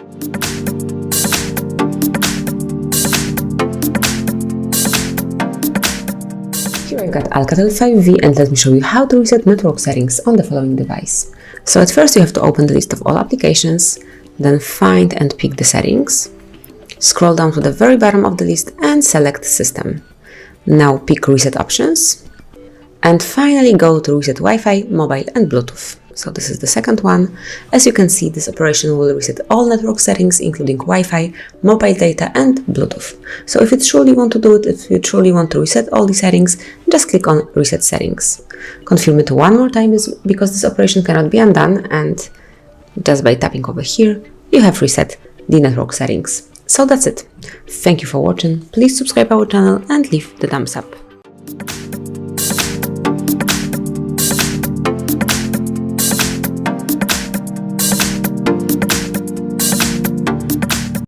Here I've got Alcatel 5V and let me show you how to reset network settings on the following device. So at first you have to open the list of all applications, then find and pick the settings. Scroll down to the very bottom of the list and select System. Now pick Reset Options. And finally go to Reset Wi-Fi, Mobile and Bluetooth. So this is the second one. As you can see, this operation will reset all network settings, including Wi-Fi, mobile data and Bluetooth. So if you truly want to do it, if you truly want to reset all these settings, just click on Reset Settings. Confirm it one more time because this operation cannot be undone, and just by tapping over here, you have reset the network settings. So that's it. Thank you for watching. Please subscribe our channel and leave the thumbs up.